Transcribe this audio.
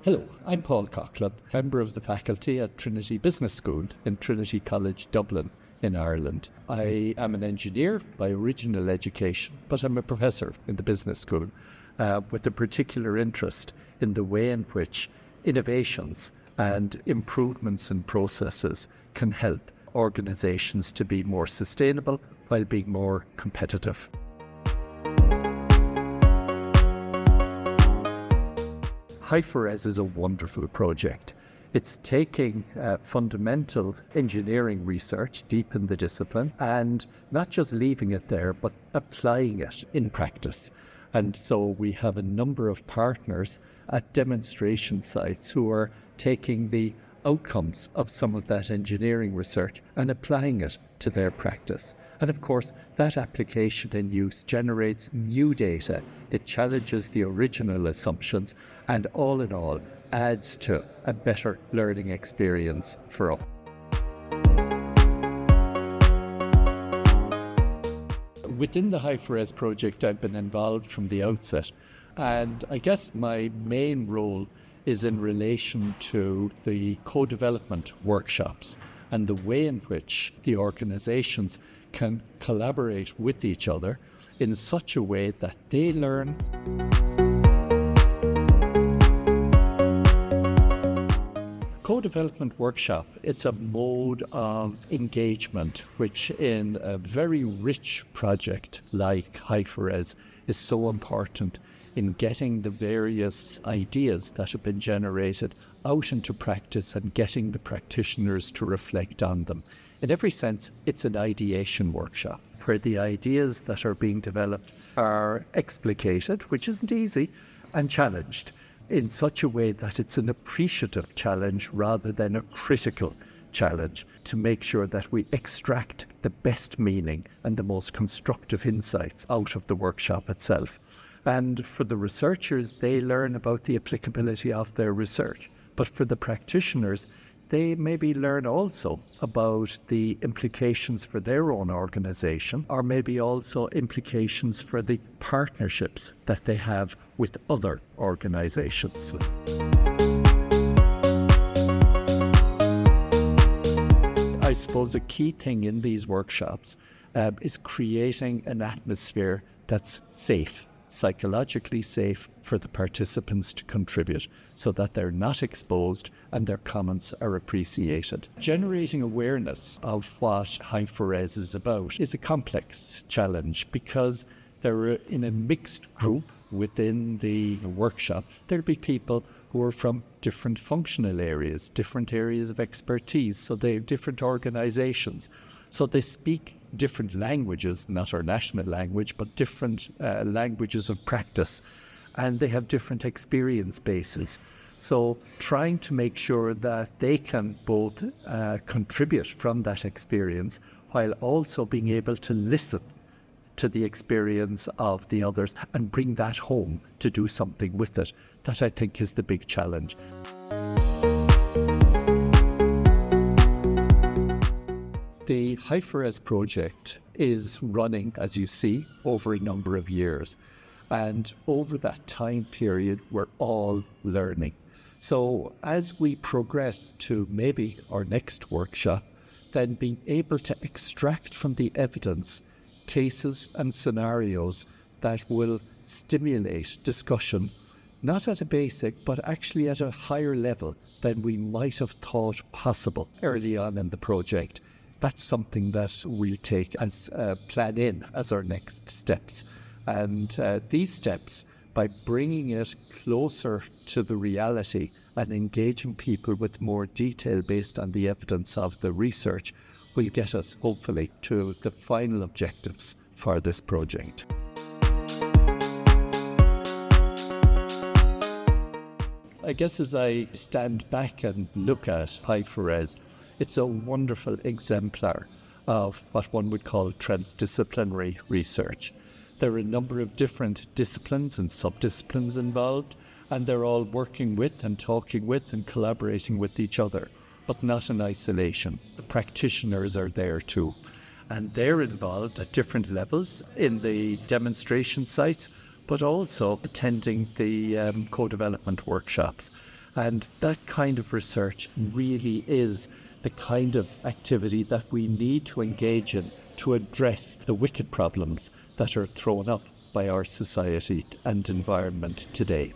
Hello, I'm Paul Coughlan, member of the faculty at Trinity Business School in Trinity College Dublin in Ireland. I am an engineer by original education, but I'm a professor in the business school with a particular interest in the way in which innovations and improvements in processes can help organisations to be more sustainable while being more competitive. HY4RES is a wonderful project. It's taking fundamental engineering research deep in the discipline and not just leaving it there, but applying it in practice. And so we have a number of partners at demonstration sites who are taking the outcomes of some of that engineering research and applying it to their practice. And of course, that application and use generates new data. It challenges the original assumptions and all in all adds to a better learning experience for all. Within the HY4RES project, I've been involved from the outset. And I guess my main role is in relation to the co-development workshops and the way in which the organisations can collaborate with each other in such a way that they learn. Co-development workshop, it's a mode of engagement which in a very rich project like HY4RES is so important in getting the various ideas that have been generated out into practice and getting the practitioners to reflect on them. In every sense, it's an ideation workshop where the ideas that are being developed are explicated, which isn't easy, and challenged in such a way that it's an appreciative challenge rather than a critical challenge to make sure that we extract the best meaning and the most constructive insights out of the workshop itself. And for the researchers, they learn about the applicability of their research. But for the practitioners, they maybe learn also about the implications for their own organisation, or maybe also implications for the partnerships that they have with other organisations. I suppose a key thing in these workshops is creating an atmosphere that's safe, psychologically safe for the participants to contribute so that they're not exposed and their comments are appreciated. Generating awareness of what HY4RES is about is a complex challenge because they're in a mixed group within the workshop. There'll be people who are from different functional areas, different areas of expertise, so they have different organizations. So they speak different languages, not our national language, but different languages of practice. And they have different experience bases. So trying to make sure that they can both contribute from that experience while also being able to listen to the experience of the others and bring that home to do something with it. That I think is the big challenge. The HY4RES project is running, as you see, over a number of years. And over that time period, we're all learning. So as we progress to maybe our next workshop, then being able to extract from the evidence cases and scenarios that will stimulate discussion, not at a basic, but actually at a higher level than we might have thought possible early on in the project. That's something that we'll take as plan in as our next steps. And these steps, by bringing it closer to the reality and engaging people with more detail based on the evidence of the research, will get us, hopefully, to the final objectives for this project. I guess as I stand back and look at HY4RES, it's a wonderful exemplar of what one would call transdisciplinary research. There are a number of different disciplines and subdisciplines involved, and they're all working with and talking with and collaborating with each other, but not in isolation. The practitioners are there too, and they're involved at different levels in the demonstration sites, but also attending the co-development workshops. And that kind of research really is the kind of activity that we need to engage in to address the wicked problems that are thrown up by our society and environment today.